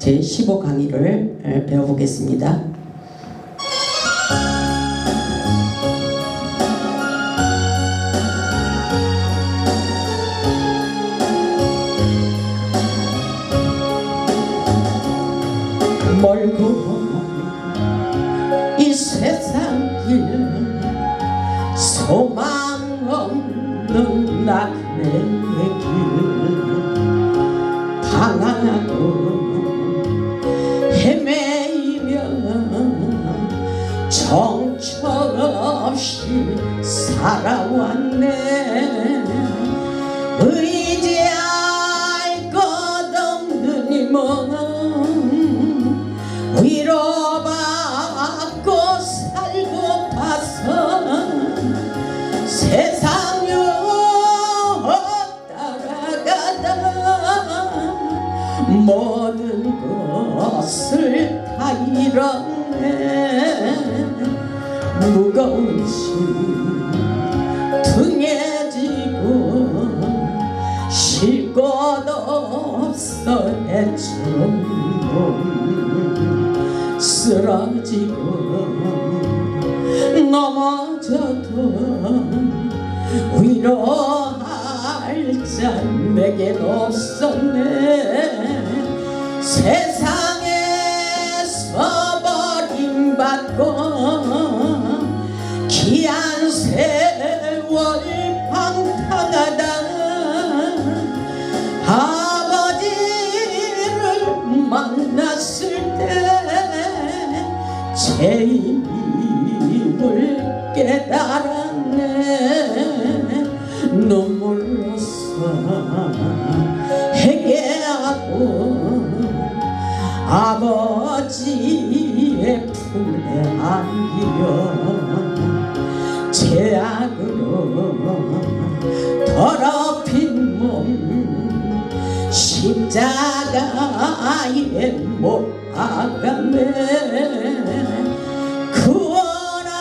제15강의를 배워보겠습니다. 멀고 이 세상 길 소망 없는 나그네 길 방황하고 헤매이며 정처없이 살아왔네. 의지할 것 없는 이 몸 위로받고 살고 봐서 세상을 따라가다 모든 것을 다 잃었네. 무거운 짐 등에 지고 쉴 곳 없어 헤쳐온 쓰러지고 넘어져도 위로할 자 내겐 없었네. 세상에서 버림받고 귀한 세월 방탕하다 아버지를 만났을 때 제 힘을 깨달았네. 눈물로써 회개하고 아버지의 품에 안기려 죄악으로 더럽힌 몸 십자가에 못 박았네. 구원함을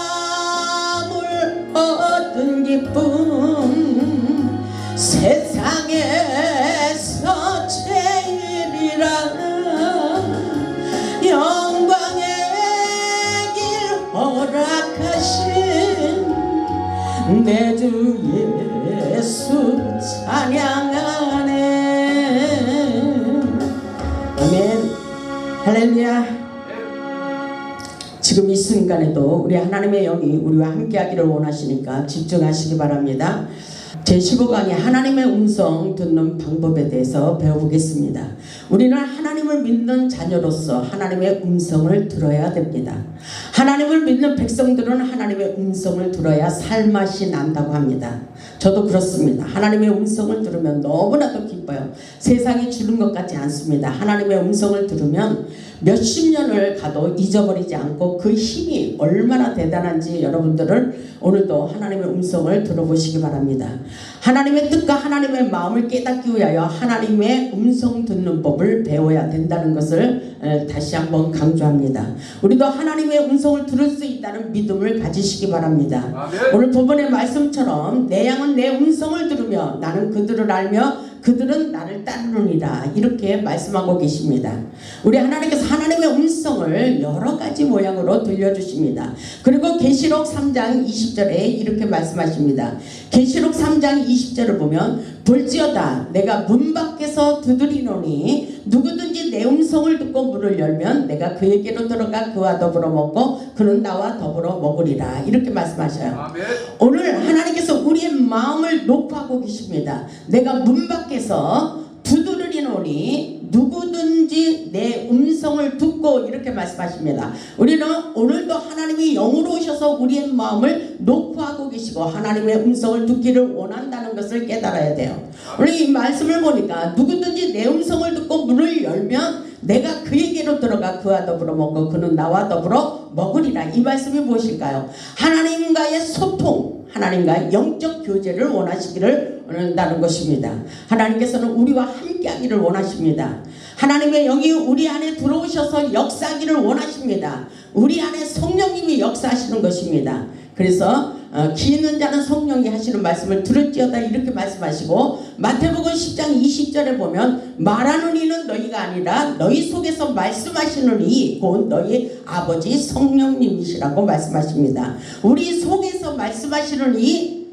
얻은 기쁨 세상에서 제일이라. 영광의 길 허락하신 내 주 예수 찬양하네. 아멘. 할렐루야. 지금 이 순간에도 우리 하나님의 영이 우리와 함께 하기를 원하시니까 집중하시기 바랍니다. 제15강의 하나님의 음성 듣는 방법에 대해서 배워보겠습니다. 우리는 하나님을 믿는 자녀로서 하나님의 음성을 들어야 됩니다. 하나님을 믿는 백성들은 하나님의 음성을 들어야 살맛이 난다고 합니다. 저도 그렇습니다. 하나님의 음성을 들으면 너무나도 기뻐요. 세상이 주는 것 같지 않습니다. 하나님의 음성을 들으면 몇십 년을 가도 잊어버리지 않고 그 힘이 얼마나 대단한지 여러분들은 오늘도 하나님의 음성을 들어보시기 바랍니다. 하나님의 뜻과 하나님의 마음을 깨닫기 위하여 하나님의 음성 듣는 법을 배워야 된다는 것을 다시 한번 강조합니다. 우리도 하나님의 음성을 들을 수 있다는 믿음을 가지시기 바랍니다. 아멘. 오늘 본문의 말씀처럼 내 양은 내 음성을 들으며 나는 그들을 알며 그들은 나를 따르느니라 이렇게 말씀하고 계십니다. 우리 하나님께서 하나님의 음성을 여러 가지 모양으로 들려주십니다. 그리고 계시록 3장 20절에 이렇게 말씀하십니다. 계시록 3장 20절을 보면 볼지어다 내가 문 밖에서 두드리노니 누구든지 내 음성을 듣고 문을 열면 내가 그에게로 들어가 그와 더불어 먹고 그는 나와 더불어 먹으리라 이렇게 말씀하셔요. 아멘. 오늘 하나님께서 우리의 마음을 높아하고 계십니다. 내가 문 밖에서 두드리노니 누구든지 내 음성을 듣고 이렇게 말씀하십니다. 우리는 오늘도 하나님이 영으로 오셔서 우리의 마음을 녹화하고 계시고 하나님의 음성을 듣기를 원한다는 것을 깨달아야 돼요. 우리 이 말씀을 보니까 누구든지 내 음성을 듣고 문을 열면 내가 그에게로 들어가 그와 더불어 먹고 그는 나와 더불어 먹으리라. 이 말씀이 무엇일까요? 하나님과의 소통, 하나님과의 영적 교제를 원하시기를 원한다는 것입니다. 하나님께서는 우리와 함께 하기를 원하십니다. 하나님의 영이 우리 안에 들어오셔서 역사하기를 원하십니다. 우리 안에 성령님이 역사하시는 것입니다. 그래서 기 있는 자는 성령이 하시는 말씀을 들을지어다 이렇게 말씀하시고, 마태복음 10장 20절에 보면 말하는 이는 너희가 아니라 너희 속에서 말씀하시는 이 곧 너희 아버지 성령님이시라고 말씀하십니다. 우리 속에서 말씀하시는 이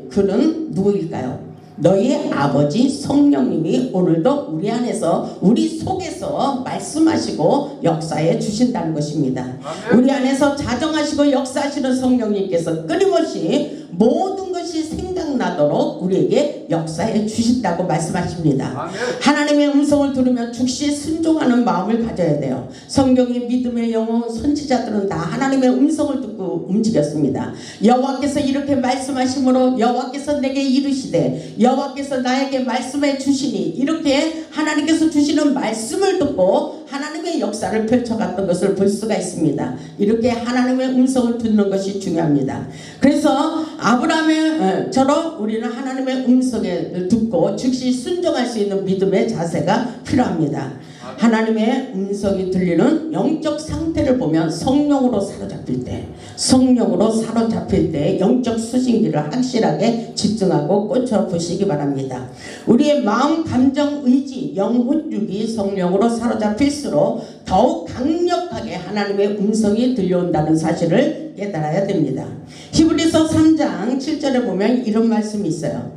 그는 누구일까요? 너희 아버지 성령님이 오늘도 우리 안에서 우리 속에서 말씀하시고 역사해 주신다는 것입니다. 우리 안에서 자정하시고 역사하시는 성령님께서 끊임없이 모든 것이 생각나도록 우리에게 역사해 주신다고 말씀하십니다. 하나님의 음성을 들으면 즉시 순종하는 마음을 가져야 돼요. 성경의 믿음의 영혼 선지자들은 다 하나님의 음성을 듣고 움직였습니다. 여호와께서 이렇게 말씀하심으로 여호와께서 내게 이르시되 여호와께서 나에게 말씀해 주시니, 이렇게 하나님께서 주시는 말씀을 듣고 하나님의 역사를 펼쳐갔던 것을 볼 수가 있습니다. 이렇게 하나님의 음성을 듣는 것이 중요합니다. 그래서 아브라함처럼 우리는 하나님의 음성을 듣고 즉시 순종할 수 있는 믿음의 자세가 필요합니다. 하나님의 음성이 들리는 영적 상태를 보면 성령으로 사로잡힐 때 영적 수신기를 확실하게 집중하고 꽂혀 보시기 바랍니다. 우리의 마음, 감정, 의지, 영혼육이 성령으로 사로잡힐수록 더욱 강력하게 하나님의 음성이 들려온다는 사실을 깨달아야 됩니다. 히브리서 3장 7절에 보면 이런 말씀이 있어요.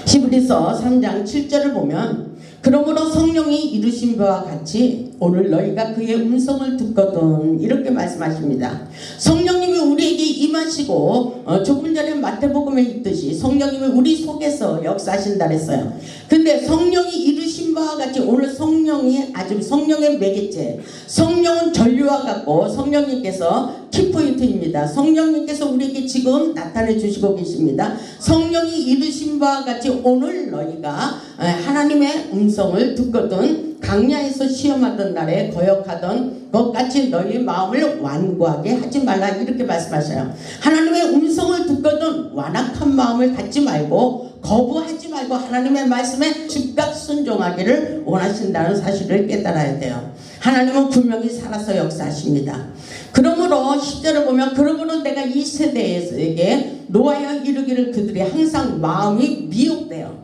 히브리서 3장 7절을 보면 그러므로 성령이 이루신 바와 같이 오늘 너희가 그의 음성을 듣거든 이렇게 말씀하십니다. 성령님이 우리에게 임하시고 조금 전에 마태복음에 있듯이 성령님이 우리 속에서 역사하신다 했어요. 근데 성령이 이루신 바와 같이 오늘 성령이 아주 성령의 매개체, 성령은 전류와 같고 성령님께서 키포인트입니다. 성령님께서 우리에게 지금 나타내 주시고 계십니다. 성령이 이루신 바와 같이 오늘 너희가 하나님의 음성을 듣거든 강야에서 시험하던 날에 거역하던 것 같이 너희 마음을 완고하게 하지 말라 이렇게 말씀하셔요. 하나님의 음성을 듣거든 완악한 마음을 갖지 말고 거부하지 말고 하나님의 말씀에 즉각 순종하기를 원하신다는 사실을 깨달아야 돼요. 하나님은 분명히 살아서 역사하십니다. 그러므로 10절을 보면 그러므로 내가 이 세대에게 노하여 이르기를 그들이 항상 마음이 미혹되어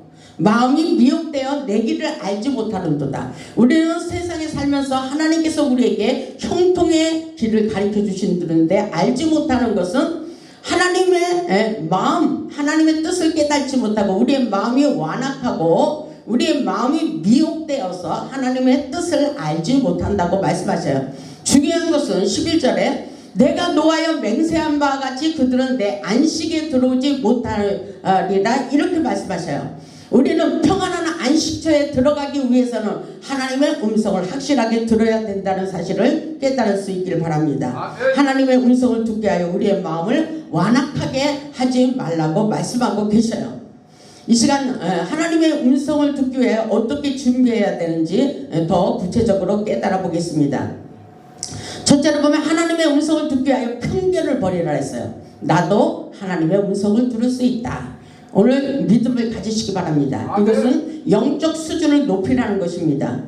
내 길을 알지 못하는도다. 우리는 세상에 살면서 하나님께서 우리에게 형통의 길을 가르쳐 주신다는데 알지 못하는 것은 하나님의 마음, 하나님의 뜻을 깨닫지 못하고 우리의 마음이 완악하고 우리의 마음이 미혹되어서 하나님의 뜻을 알지 못한다고 말씀하셔요. 중요한 것은 11절에 내가 노하여 맹세한 바와 같이 그들은 내 안식에 들어오지 못하리라 이렇게 말씀하셔요. 우리는 평안한 안식처에 들어가기 위해서는 하나님의 음성을 확실하게 들어야 된다는 사실을 깨달을 수 있기를 바랍니다. 하나님의 음성을 듣게 하여 우리의 마음을 완악하게 하지 말라고 말씀하고 계셔요. 이 시간 하나님의 음성을 듣기 위해 어떻게 준비해야 되는지 더 구체적으로 깨달아 보겠습니다. 첫째로 보면 하나님의 음성을 듣기 위하여 편견을 버리라 했어요. 나도 하나님의 음성을 들을 수 있다. 오늘 믿음을 가지시기 바랍니다. 이것은 영적 수준을 높이라는 것입니다.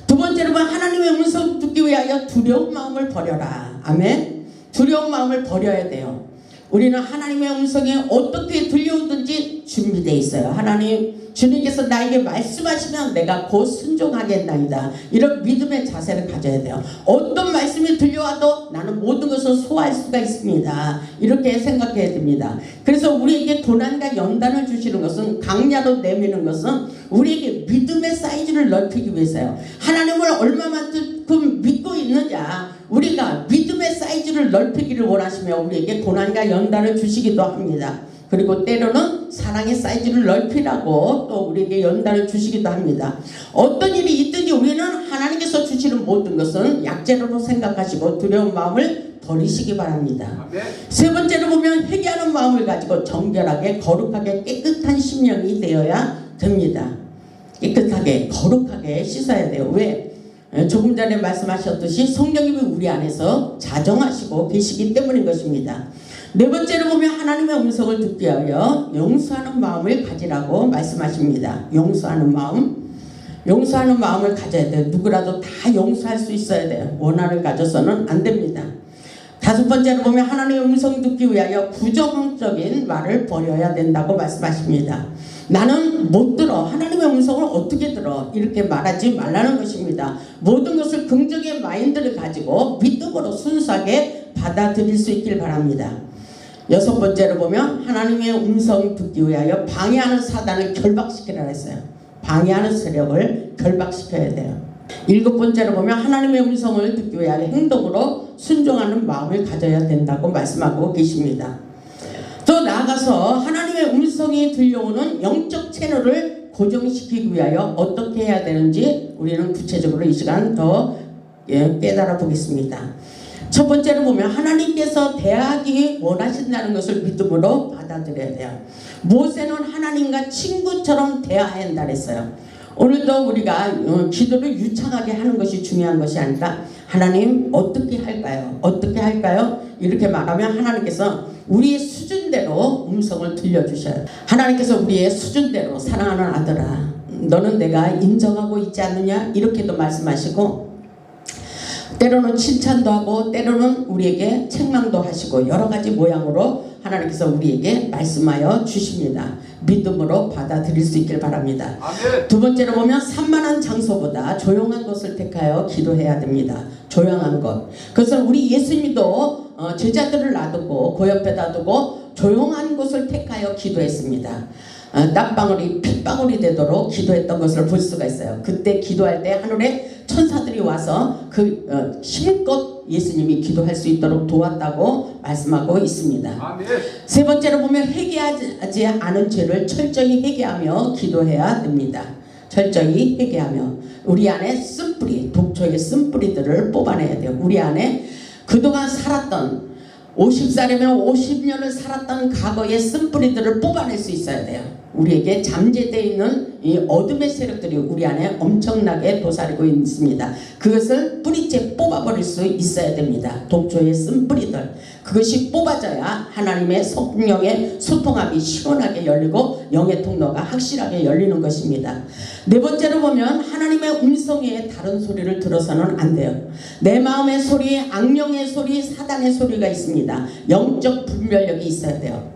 두 번째로 보면 하나님의 음성을 듣기 위하여 두려운 마음을 버려라. 아멘. 두려운 마음을 버려야 돼요. 우리는 하나님의 음성이 어떻게 들려오든지 준비되어 있어요. 하나님, 주님께서 나에게 말씀하시면 내가 곧 순종하겠나이다. 이런 믿음의 자세를 가져야 돼요. 어떤 말씀이 들려와도 나는 모든 것을 소화할 수가 있습니다. 이렇게 생각해야 됩니다. 그래서 우리에게 고난과 연단을 주시는 것은, 강야로 내미는 것은 우리에게 믿음의 사이즈를 넓히기 위해서요. 하나님을 얼마만큼 믿고 있느냐, 우리가 믿음의 사이즈를 넓히기를 원하시며 우리에게 고난과 연단을 주시기도 합니다. 그리고 때로는 사랑의 사이즈를 넓히라고 또 우리에게 연단을 주시기도 합니다. 어떤 일이 있든지 우리는 하나님께서 주시는 모든 것은 약재로도 생각하시고 두려운 마음을 버리시기 바랍니다. 세 번째로 보면 회개하는 마음을 가지고 정결하게 거룩하게 깨끗한 심령이 되어야 됩니다. 깨끗하게 거룩하게 씻어야 돼요. 왜? 조금 전에 말씀하셨듯이 성령님이 우리 안에서 자정하시고 계시기 때문인 것입니다. 네 번째로 보면 하나님의 음성을 듣기 위하여 용서하는 마음을 가지라고 말씀하십니다. 용서하는 마음을 가져야 돼요. 누구라도 다 용서할 수 있어야 돼요. 원한을 가져서는 안 됩니다. 다섯 번째로 보면 하나님의 음성 듣기 위하여 부정적인 말을 버려야 된다고 말씀하십니다. 나는 못 들어. 하나님의 음성을 어떻게 들어? 이렇게 말하지 말라는 것입니다. 모든 것을 긍정의 마인드를 가지고 믿음으로 순수하게 받아들일 수 있길 바랍니다. 여섯 번째로 보면 하나님의 음성 듣기 위하여 방해하는 사단을 결박시키라 했어요. 방해하는 세력을 결박시켜야 돼요. 일곱 번째로 보면 하나님의 음성을 듣기 위하여 행동으로 순종하는 마음을 가져야 된다고 말씀하고 계십니다. 또 나아가서 하나님의 음성이 들려오는 영적 채널을 고정시키기 위하여 어떻게 해야 되는지 우리는 구체적으로 이 시간 더 깨달아 보겠습니다. 첫 번째로 보면 하나님께서 대하기 원하신다는 것을 믿음으로 받아들여야 돼요. 모세는 하나님과 친구처럼 대화해야 한다 그랬어요. 오늘도 우리가 기도를 유창하게 하는 것이 중요한 것이 아니라 하나님 어떻게 할까요? 어떻게 할까요? 이렇게 말하면 하나님께서 우리의 수준대로 음성을 들려주셔요. 하나님께서 우리의 수준대로 사랑하는 아들아 너는 내가 인정하고 있지 않느냐 이렇게도 말씀하시고 때로는 칭찬도 하고 때로는 우리에게 책망도 하시고 여러 가지 모양으로 하나님께서 우리에게 말씀하여 주십니다. 믿음으로 받아들일 수 있길 바랍니다. 아멘. 두 번째로 보면 산만한 장소보다 조용한 곳을 택하여 기도해야 됩니다. 조용한 곳. 그것은 우리 예수님도 제자들을 놔두고 그 옆에다 두고 조용한 곳을 택하여 기도했습니다. 땀방울이 핏방울이 되도록 기도했던 것을 볼 수가 있어요. 그때 기도할 때 하늘에 천사들이 와서 힘껏 예수님이 기도할 수 있도록 도왔다고 말씀하고 있습니다. 아멘. 세 번째로 보면 회개하지 않은 죄를 철저히 회개하며 기도해야 됩니다. 철저히 회개하며 우리 안에 쓴뿌리, 독초의 쓴뿌리들을 뽑아내야 돼요. 우리 안에 그동안 살았던 50살이면 50년을 살았던 과거의 쓴뿌리들을 뽑아낼 수 있어야 돼요. 우리에게 잠재되어 있는 이 어둠의 세력들이 우리 안에 엄청나게 도사리고 있습니다. 그것을 뿌리째 뽑아버릴 수 있어야 됩니다. 독초의 쓴뿌리들. 그것이 뽑아져야 하나님의 성령의 소통함이 시원하게 열리고 영의 통로가 확실하게 열리는 것입니다. 네 번째로 보면 하나님의 음성 외에 다른 소리를 들어서는 안 돼요. 내 마음의 소리, 악령의 소리, 사단의 소리가 있습니다. 영적 분별력이 있어야 돼요.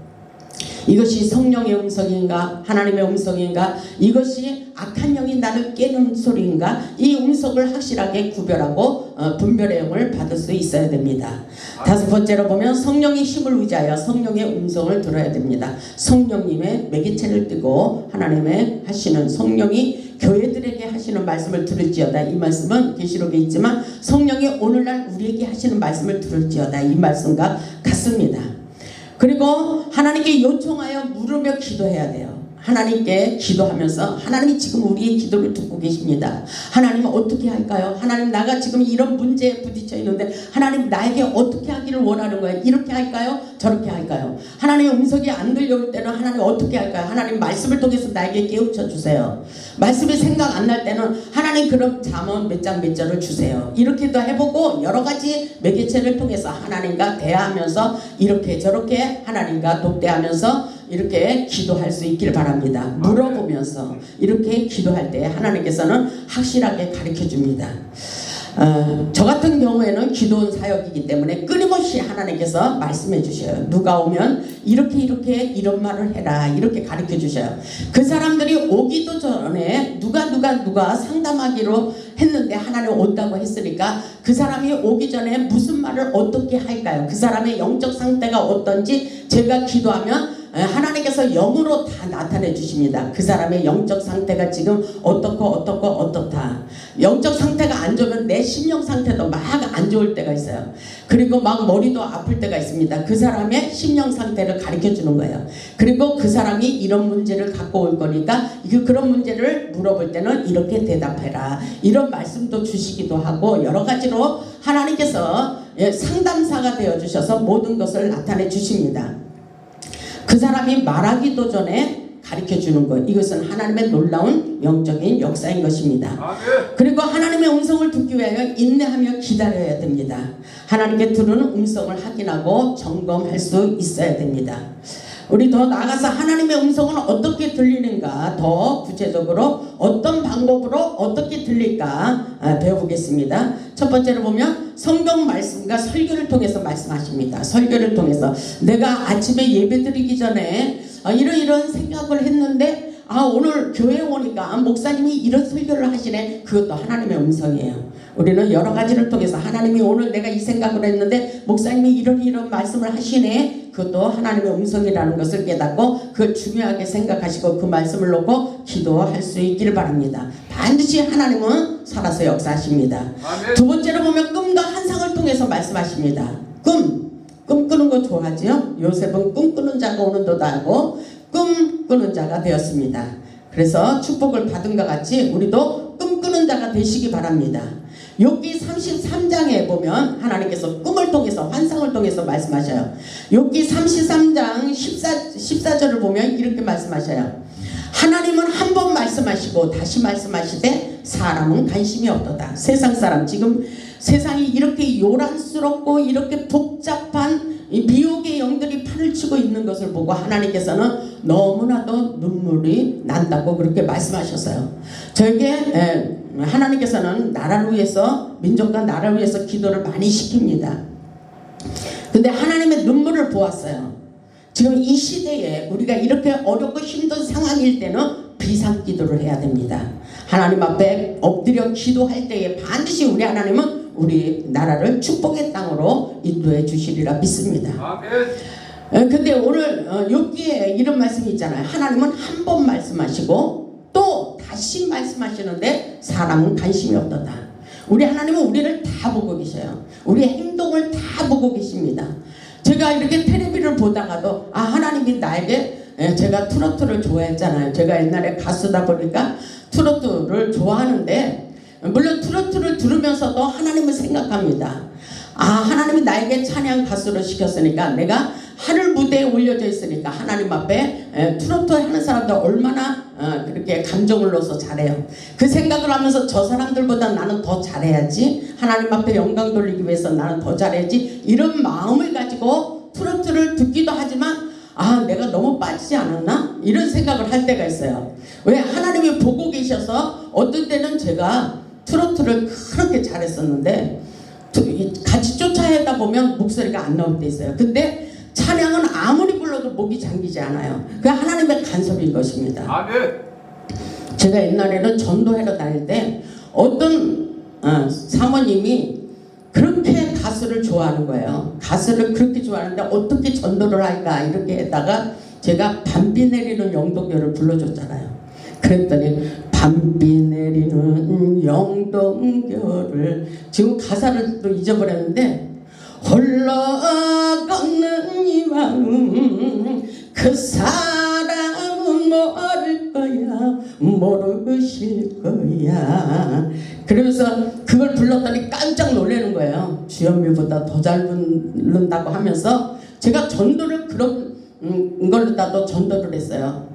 이것이 성령의 음성인가 하나님의 음성인가 이것이 악한 영이 나를 깨는 소리인가 이 음성을 확실하게 구별하고 분별의 영을 받을 수 있어야 됩니다. 다섯 번째로 보면 성령의 힘을 의지하여 성령의 음성을 들어야 됩니다. 성령님의 매개체를 띠고 하나님의 하시는 성령이 교회들에게 하시는 말씀을 들을지어다. 이 말씀은 계시록에 있지만 성령이 오늘날 우리에게 하시는 말씀을 들을지어다. 이 말씀과 같습니다. 그리고 하나님께 요청하여 물으며 기도해야 돼요. 하나님께 기도하면서 하나님이 지금 우리의 기도를 듣고 계십니다. 하나님 어떻게 할까요? 하나님 나가 지금 이런 문제에 부딪혀 있는데 하나님 나에게 어떻게 하기를 원하는 거예요? 이렇게 할까요? 저렇게 할까요? 하나님의 음성이 안 들려올 때는 하나님 어떻게 할까요? 하나님 말씀을 통해서 나에게 깨우쳐 주세요. 말씀이 생각 안 날 때는 하나님 그럼 잠언 몇 장 몇 절을 주세요. 이렇게도 해보고 여러 가지 매개체를 통해서 하나님과 대화하면서 이렇게 저렇게 하나님과 독대하면서 이렇게 기도할 수 있길 바랍니다. 물어보면서 이렇게 기도할 때 하나님께서는 확실하게 가르쳐 줍니다. 저 같은 경우에는 기도원 사역이기 때문에 끊임없이 하나님께서 말씀해 주셔요. 누가 오면 이렇게 이런 말을 해라 이렇게 가르쳐 주셔요. 그 사람들이 오기도 전에 누가 상담하기로 했는데 하나님 온다고 했으니까 그 사람이 오기 전에 무슨 말을 어떻게 할까요? 그 사람의 영적 상태가 어떤지 제가 기도하면 하나님께서 영으로 다 나타내 주십니다. 그 사람의 영적 상태가 지금 어떻다. 영적 상태가 안 좋으면 내 심령 상태도 막 안 좋을 때가 있어요. 그리고 막 머리도 아플 때가 있습니다. 그 사람의 심령 상태를 가르쳐 주는 거예요. 그리고 그 사람이 이런 문제를 갖고 올 거니까 그런 문제를 물어볼 때는 이렇게 대답해라. 이런 말씀도 주시기도 하고 여러 가지로 하나님께서 상담사가 되어 주셔서 모든 것을 나타내 주십니다. 그 사람이 말하기도 전에 가르쳐 주는 것. 이것은 하나님의 놀라운 영적인 역사인 것입니다. 그리고 하나님의 음성을 듣기 위하여 인내하며 기다려야 됩니다. 하나님께 들은 음성을 확인하고 점검할 수 있어야 됩니다. 우리 더 나아가서 하나님의 음성은 어떻게 들리는가 더 구체적으로 어떤 방법으로 어떻게 들릴까 배워보겠습니다. 첫 번째로 보면 성경 말씀과 설교를 통해서 말씀하십니다. 설교를 통해서 내가 아침에 예배 드리기 전에 이런 생각을 했는데 오늘 교회에 오니까 목사님이 이런 설교를 하시네. 그것도 하나님의 음성이에요. 우리는 여러 가지를 통해서 하나님이 오늘 내가 이 생각을 했는데 목사님이 이런 말씀을 하시네. 그것도 하나님의 음성이라는 것을 깨닫고 그걸 중요하게 생각하시고 그 말씀을 놓고 기도할 수 있기를 바랍니다. 반드시 하나님은 살아서 역사하십니다. 아멘. 두 번째로 보면 꿈과 환상을 통해서 말씀하십니다. 꿈 꾸는 거 좋아하죠? 요셉은 꿈 꾸는 자가 오는 도다 하고 꿈 꾸는 자가 되었습니다. 그래서 축복을 받은 것 같이 우리도 꿈 꾸는 자가 되시기 바랍니다. 욥기 33장에 보면 하나님께서 꿈을 통해서 환상을 통해서 말씀하셔요. 욥기 33장 14절을 보면 이렇게 말씀하셔요. 하나님은 한 번 말씀하시고 다시 말씀하시되 사람은 관심이 없도다. 세상 사람, 지금 세상이 이렇게 요란스럽고 이렇게 복잡한 이 비옥의 영들이 판을 치고 있는 것을 보고 하나님께서는 너무나도 눈물이 난다고 그렇게 말씀하셨어요. 저에게 하나님께서는 나라를 위해서, 민족과 나라를 위해서 기도를 많이 시킵니다. 근데 하나님의 눈물을 보았어요. 지금 이 시대에 우리가 이렇게 어렵고 힘든 상황일 때는 비상기도를 해야 됩니다. 하나님 앞에 엎드려 기도할 때에 반드시 우리 하나님은 우리 나라를 축복의 땅으로 인도해 주시리라 믿습니다. 근데 오늘 욥기에 이런 말씀이 있잖아요. 하나님은 한 번 말씀하시고 또 다시 말씀하시는데 사람은 관심이 없도다. 우리 하나님은 우리를 다 보고 계셔요. 우리의 행동을 다 보고 계십니다. 제가 이렇게 텔레비를 보다가도 하나님이 나에게, 제가 트로트를 좋아했잖아요. 제가 옛날에 가수다 보니까 트로트를 좋아하는데 물론 트로트를 들으면서도 하나님을 생각합니다. 하나님이 나에게 찬양 가수를 시켰으니까 내가 하늘 무대에 올려져 있으니까 하나님 앞에 트로트 하는 사람들 얼마나 그렇게 감정을 넣어서 잘해요. 그 생각을 하면서 저 사람들보다 나는 더 잘해야지, 하나님 앞에 영광 돌리기 위해서 나는 더 잘해야지, 이런 마음을 가지고 트로트를 듣기도 하지만 내가 너무 빠지지 않았나? 이런 생각을 할 때가 있어요. 왜? 하나님이 보고 계셔서 어떤 때는 제가 트로트를 그렇게 잘했었는데 같이 쫓아야다 보면 목소리가 안 나올 때 있어요. 근데 찬양은 아무리 불러도 목이 잠기지 않아요. 그게 하나님의 간섭인 것입니다. 아멘. 제가 옛날에는 전도하러 다닐 때 어떤 사모님이 그렇게 가수를 좋아하는 거예요. 가수를 그렇게 좋아하는데 어떻게 전도를 할까 이렇게 했다가 제가 밤비 내리는 영동교를 불러줬잖아요. 그랬더니 밤비 내리는 영동교를, 지금 가사를 또 잊어버렸는데, 홀로 걷는 이 마음 그 사람은 모를 거야, 모르실 거야. 그러면서 그걸 불렀더니 깜짝 놀라는 거예요. 주현미보다 더 잘 부른다고 하면서 제가 전도를 그런 걸로다도 전도를 했어요.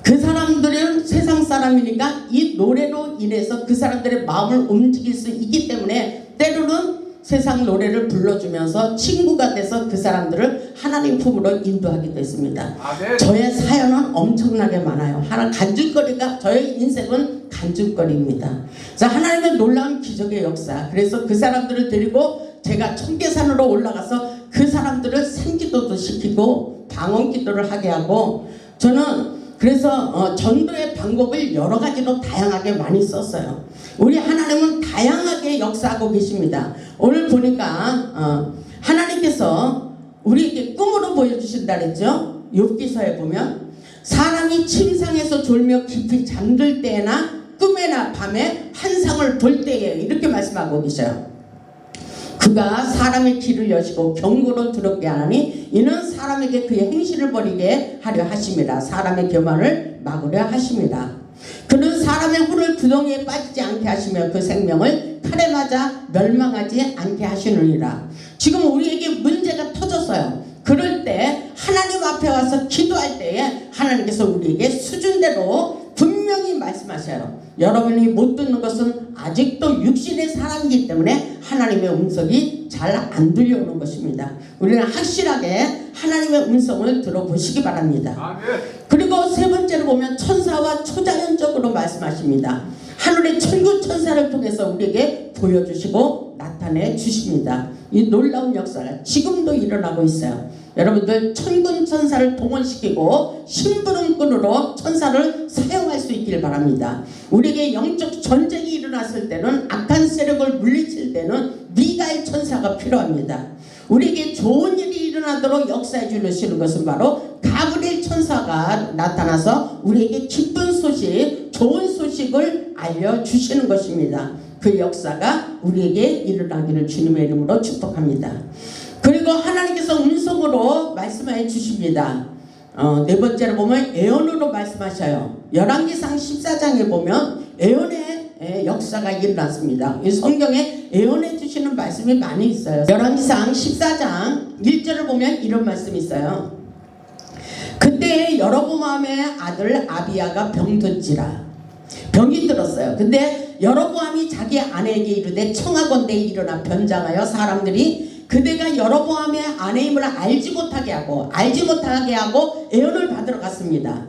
그 사람들은 세상 사람이니까 이 노래로 인해서 그 사람들의 마음을 움직일 수 있기 때문에 때로는 세상 노래를 불러주면서 친구가 돼서 그 사람들을 하나님 품으로 인도하기도 했습니다. 저의 사연은 엄청나게 많아요. 간증거리가, 저의 인생은 간증거리입니다. 그래서 하나님의 놀라운 기적의 역사, 그래서 그 사람들을 데리고 제가 청계산으로 올라가서 그 사람들을 생기도도 시키고 방언기도를 하게 하고, 저는 그래서 전도의 방법을 여러 가지로 다양하게 많이 썼어요. 우리 하나님은 다양하게 역사하고 계십니다. 오늘 보니까 하나님께서 우리에게 꿈으로 보여주신다 그랬죠. 욥기서에 보면 사람이 침상에서 졸며 깊이 잠들 때나 꿈에나 밤에 환상을 볼 때에 이렇게 말씀하고 계셔요. 그가 사람의 길을 여시고 경고로 두렵게 하나니 이는 사람에게 그의 행실을 버리게 하려 하심이라. 사람의 교만을 막으려 하심이라. 그는 사람의 혼을 구덩이에 빠지지 않게 하시며 그 생명을 칼에 맞아 멸망하지 않게 하시느니라. 지금 우리에게 문제가 터졌어요. 그럴 때 하나님 앞에 와서 기도할 때에 하나님께서 우리에게 수준대로 분명히 말씀하셔요. 여러분이 못 듣는 것은 아직도 육신의 사람이기 때문에 하나님의 음성이 잘 안 들려오는 것입니다. 우리는 확실하게 하나님의 음성을 들어보시기 바랍니다. 그리고 세 번째로 보면 천사와 초자연적으로 음성으로 말씀하십니다. 하늘의 천군 천사를 통해서 우리에게 보여주시고 나타내 주십니다. 이 놀라운 역사가 지금도 일어나고 있어요. 여러분들 천군 천사를 동원시키고 심부름꾼으로 천사를 사용할 수 있길 바랍니다. 우리에게 영적 전쟁이 일어났을 때는, 악한 세력을 물리칠 때는 미가엘 천사가 필요합니다. 우리에게 좋은 일이 일어나도록 역사해 주시는 것은 바로 가브리엘 천사가 나타나서 우리에게 기쁜 소식, 좋은 소식을 알려주시는 것입니다. 그 역사가 우리에게 일어나기를 주님의 이름으로 축복합니다. 그리고 하나님께서 음성으로 말씀해 주십니다. 네 번째로 보면 예언으로 말씀하셔요. 열왕기상 14장에 보면 예언의 역사가 일어났습니다. 이 성경에 예언해 주시는 말씀이 많이 있어요. 열왕기상 14장 1절을 보면 이런 말씀이 있어요. 그때 여로보암의 아들 아비야가 병든지라. 병이 들었어요. 근데 여로보암이 자기 아내에게 이르되 청하건대 일어나 변장하여 사람들이 그대가 여로보암의 아내임을 알지 못하게 하고 예언을 받으러 갔습니다.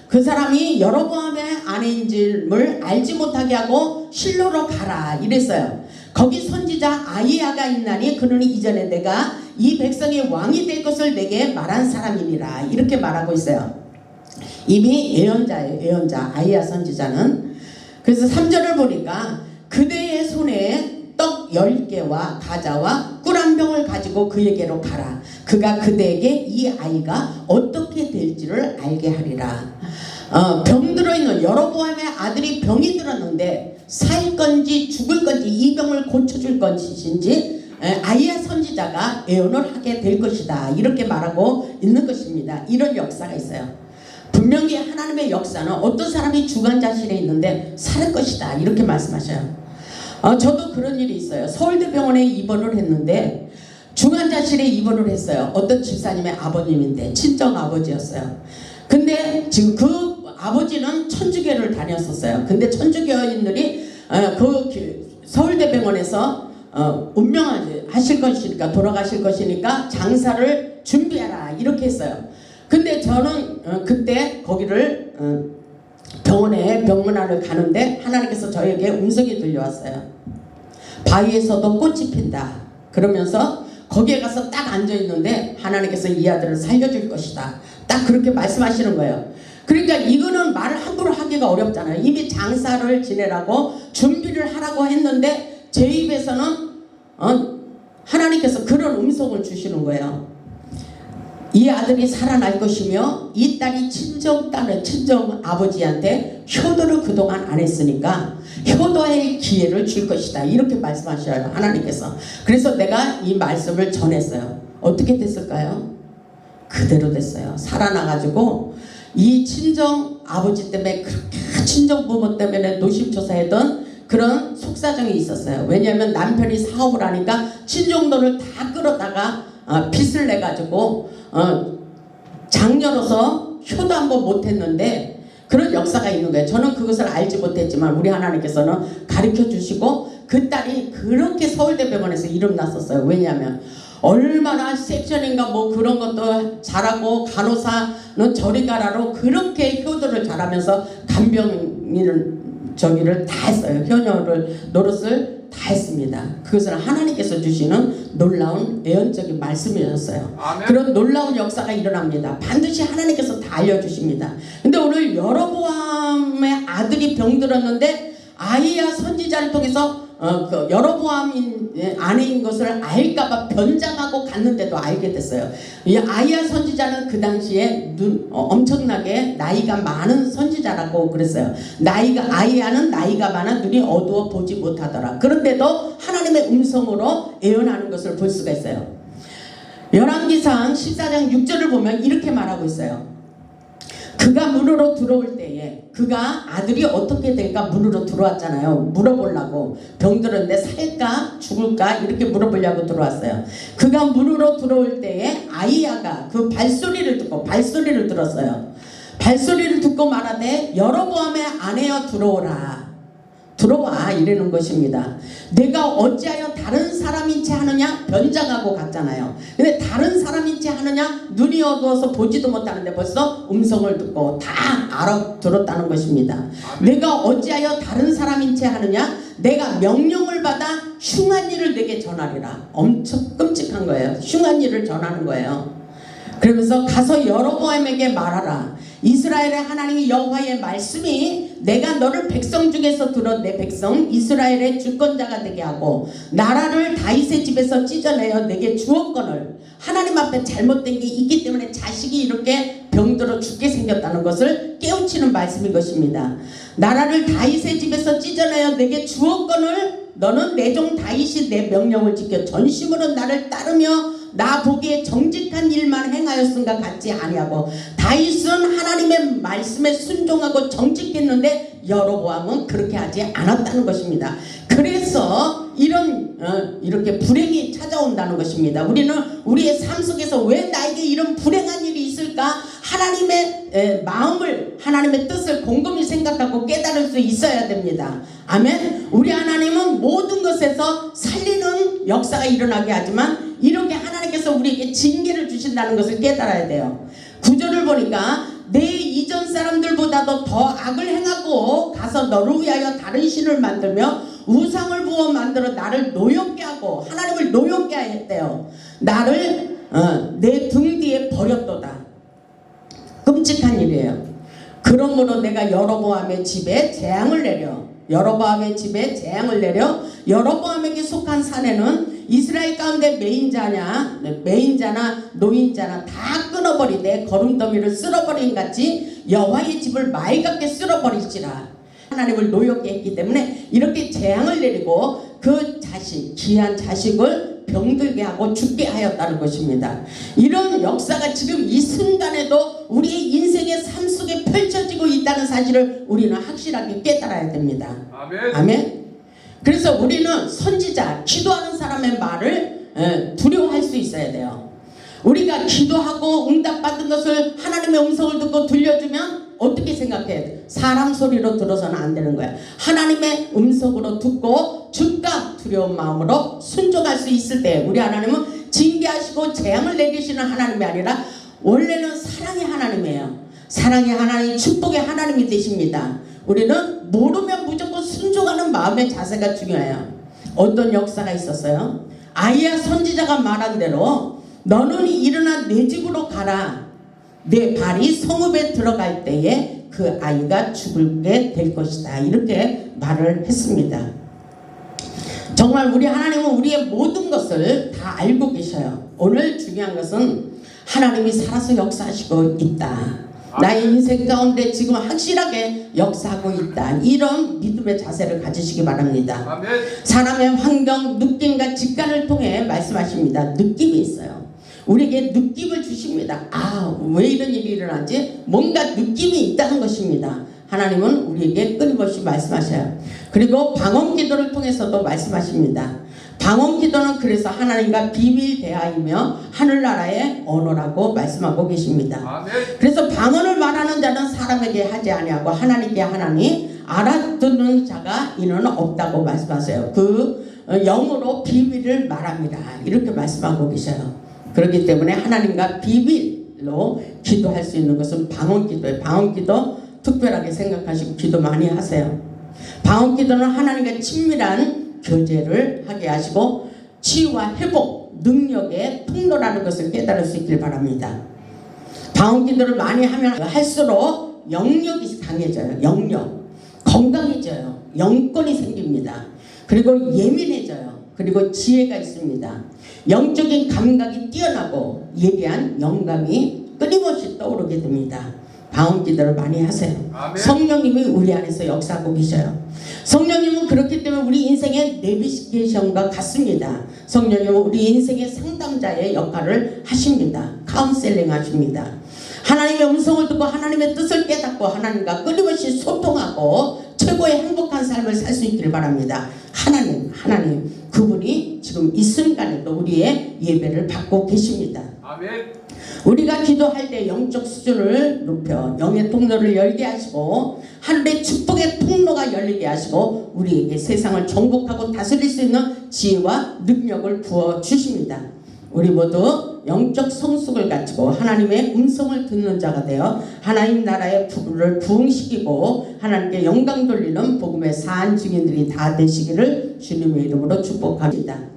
그 사람이 여로보암의 아내인지를 알지 못하게 하고 실로로 가라 이랬어요. 거기 선지자 아이야가 있나니 그는 이전에 내가 이 백성의 왕이 될 것을 내게 말한 사람이니라 이렇게 말하고 있어요. 이미 예언자예요. 예언자 아이야 선지자는. 그래서 3절을 보니까 그대의 손에 떡 10개와 과자와 꿀 한 병을 가지고 그에게로 가라. 그가 그대에게 이 아이가 어떻게 될지를 알게 하리라. 병 들어있는 여로보암의 아들이 병이 들었는데 살 건지 죽을 건지 이 병을 고쳐줄 것인지 아이야 선지자가 예언을 하게 될 것이다 이렇게 말하고 있는 것입니다. 이런 역사가 있어요. 분명히 하나님의 역사는 어떤 사람이 중환자실에 있는데 살 것이다 이렇게 말씀하셔요. 저도 그런 일이 있어요. 서울대병원에 입원을 했는데 중환자실에 입원을 했어요. 어떤 집사님의 아버님인데 친정 아버지였어요. 근데 지금 그 아버지는 천주교를 다녔었어요. 근데 천주교인들이 그 서울대병원에서 운명하실 것이니까 돌아가실 것이니까 장사를 준비하라 이렇게 했어요. 근데 저는 그때 거기를 병원에 병문안을 가는데 하나님께서 저에게 음성이 들려왔어요. 바위에서도 꽃이 핀다. 그러면서 거기에 가서 딱 앉아있는데 하나님께서 이 아들을 살려줄 것이다. 딱 그렇게 말씀하시는 거예요. 그러니까 이거는 말을 함부로 하기가 어렵잖아요. 이미 장사를 지내라고 준비를 하라고 했는데 제 입에서는 하나님께서 그런 음성을 주시는 거예요. 이 아들이 살아날 것이며 이 딸이 친정 아버지한테 효도를 그동안 안 했으니까 효도의 기회를 줄 것이다 이렇게 말씀하셔요 하나님께서. 그래서 내가 이 말씀을 전했어요. 어떻게 됐을까요? 그대로 됐어요. 살아나가지고 이 친정 아버지 때문에 그렇게 친정 부모 때문에 노심초사했던 그런 속사정이 있었어요. 왜냐하면 남편이 사업을 하니까 친정돈을 다 끌어다가 빚을 내가지고 장녀로서 효도 한번 못했는데 그런 역사가 있는 거예요. 저는 그것을 알지 못했지만 우리 하나님께서는 가르쳐 주시고 그 딸이 그렇게 서울대병원에서 이름 났었어요. 왜냐하면 얼마나 섹션인가 뭐 그런 것도 잘하고 간호사는 저리 가라로 그렇게 효도를 잘하면서 간병인을 저기를 다 했어요. 효녀를 노릇을 다 했습니다. 그것은 하나님께서 주시는 놀라운 예언적인 말씀이었어요. 아멘. 그런 놀라운 역사가 일어납니다. 반드시 하나님께서 다 알려주십니다. 근데 오늘 여로보암의 아들이 병들었는데 아이야 선지자를 통해서 그 여로보암 아내인 것을 알까봐 변장하고 갔는데도 알게 됐어요. 이 아이야 선지자는 그 당시에 엄청나게 나이가 많은 선지자라고 그랬어요. 아이야는 나이가 많아 눈이 어두워 보지 못하더라. 그런데도 하나님의 음성으로 예언하는 것을 볼 수가 있어요. 열왕기상 14장 6절을 보면 이렇게 말하고 있어요. 그가 문으로 들어올 때에 그가 아들이 어떻게 될까 문으로 들어왔잖아요. 물어보려고. 병들었는데 살까 죽을까 이렇게 물어보려고 들어왔어요. 그가 문으로 들어올 때에 아이야가 그 발소리를 들었어요. 발소리를 듣고 말하되 여로보암의 아내여 들어오라. 들어와 이러는 것입니다. 내가 어찌하여 다른 사람인 채 하느냐? 변장하고 갔잖아요. 근데 다른 사람인 채 하느냐? 눈이 어두워서 보지도 못하는데 벌써 음성을 듣고 다 알아들었다는 것입니다. 내가 어찌하여 다른 사람인 채 하느냐? 내가 명령을 받아 흉한 일을 내게 전하리라. 엄청 끔찍한 거예요. 흉한 일을 전하는 거예요. 그러면서 가서 여로보암에게 말하라. 이스라엘의 하나님 여호와의 말씀이 내가 너를 백성 중에서 들어 내 백성 이스라엘의 주권자가 되게 하고 나라를 다윗의 집에서 찢어내어 내게 주었거늘 하나님 앞에 잘못된 게 있기 때문에 자식이 이렇게 병들어 죽게 생겼다는 것을 깨우치는 말씀인 것입니다. 나라를 다윗의 집에서 찢어내어 내게 주었거늘 너는 내 종 다윗이 내 명령을 지켜 전심으로 나를 따르며 나 보기에 정직한 일만 행하였음과 같지 아니하고 다윗은 하나님의 말씀에 순종하고 정직했는데 여로보암은 그렇게 하지 않았다는 것입니다. 그래서 이렇게 불행이 찾아온다는 것입니다. 우리는 우리의 삶 속에서 왜 나에게 이런 불행한 일이 있을까? 하나님의 마음을 하나님의 뜻을 곰곰이 생각하고 깨달을 수 있어야 됩니다. 아멘. 우리 하나님은 모든 것에서 살리는 역사가 일어나게 하지만 이렇게 하나님께서 우리에게 징계를 주신다는 것을 깨달아야 돼요. 구절을 보니까 내 이전 사람들보다도 더 악을 행하고 가서 너를 위하여 다른 신을 만들며 우상을 부어 만들어 나를 노엽게 하고 하나님을 노엽게 했대요. 나를 내 등 뒤에 버렸도다. 끔찍한 일이에요. 그러므로 내가 여로보암의 집에 재앙을 내려 여로보암에게 속한 사내는 이스라엘 가운데 매인자나 노인자나 다 끊어버리되 거름더미를 쓸어버린 같이 여호와의 집을 맑게 쓸어버릴지라. 하나님을 노엽게 했기 때문에 이렇게 재앙을 내리고 그 자식 귀한 자식을 병들게 하고 죽게 하였다는 것입니다. 이런 역사가 지금 이 순간에도 우리의 인생의 삶 속에 펼쳐지고 있다는 사실을 우리는 확실하게 깨달아야 됩니다. 아멘. 아멘. 그래서 우리는 선지자, 기도하는 사람의 말을 두려워할 수 있어야 돼요. 우리가 기도하고 응답받은 것을 하나님의 음성을 듣고 들려주면 어떻게 생각해? 사람 소리로 들어서는 안 되는 거야. 하나님의 음성으로 듣고 즉각 두려운 마음으로 순종할 수 있을 때 우리 하나님은 징계하시고 재앙을 내리시는 하나님이 아니라 원래는 사랑의 하나님이에요. 사랑의 하나님, 축복의 하나님이 되십니다. 우리는 모르면 무조건 순종하는 마음의 자세가 중요해요. 어떤 역사가 있었어요? 아이야 선지자가 말한 대로 너는 일어나 내 집으로 가라. 내 발이 성읍에 들어갈 때에 그 아이가 죽게 될 것이다. 이렇게 말을 했습니다. 정말 우리 하나님은 우리의 모든 것을 다 알고 계셔요. 오늘 중요한 것은 하나님이 살아서 역사하시고 있다. 나의 인생 가운데 지금 확실하게 역사하고 있다. 이런 믿음의 자세를 가지시기 바랍니다. 아멘. 사람의 환경, 느낌과 직관을 통해 말씀하십니다. 느낌이 있어요. 우리에게 느낌을 주십니다. 왜 이런 일이 일어나지? 뭔가 느낌이 있다는 것입니다. 하나님은 우리에게 끊임없이 말씀하셔요. 그리고 방언 기도를 통해서도 말씀하십니다. 방언 기도는 그래서 하나님과 비밀 대화이며 하늘나라의 언어라고 말씀하고 계십니다. 아멘. 그래서 방언을 말하는 자는 사람에게 하지 아니하고 하나님께 하나니 알아듣는 자가 이는 없다고 말씀하세요. 그 영으로 비밀을 말합니다. 이렇게 말씀하고 계셔요. 그렇기 때문에 하나님과 비밀로 기도할 수 있는 것은 방언 기도예요. 방언 기도 특별하게 생각하시고 기도 많이 하세요. 방언 기도는 하나님과 친밀한 교제를 하게 하시고 치유와 회복 능력의 통로라는 것을 깨달을 수 있길 바랍니다. 방언 기도를 많이 하면 할수록 영역이 강해져요. 영역 건강해져요. 영권이 생깁니다. 그리고 예민해져요. 그리고 지혜가 있습니다. 영적인 감각이 뛰어나고 예리한 영감이 끊임없이 떠오르게 됩니다. 방언 기도를 많이 하세요. 아멘. 성령님이 우리 안에서 역사하고 계셔요. 성령님은 그렇기 때문에 우리 인생의 내비게이션과 같습니다. 성령님은 우리 인생의 상담자의 역할을 하십니다. 카운셀링 하십니다. 하나님의 음성을 듣고 하나님의 뜻을 깨닫고 하나님과 끊임없이 소통하고 최고의 행복한 삶을 살 수 있기를 바랍니다. 하나님 그분이 지금 이 순간에도 우리의 예배를 받고 계십니다. 아멘. 우리가 기도할 때 영적 수준을 높여 영의 통로를 열게 하시고 하늘의 축복의 통로가 열리게 하시고 우리에게 세상을 정복하고 다스릴 수 있는 지혜와 능력을 부어주십니다. 우리 모두 영적 성숙을 갖추고 하나님의 음성을 듣는 자가 되어 하나님 나라의 부를 부흥시키고 하나님께 영광 돌리는 복음의 사한 증인들이 다 되시기를 주님의 이름으로 축복합니다.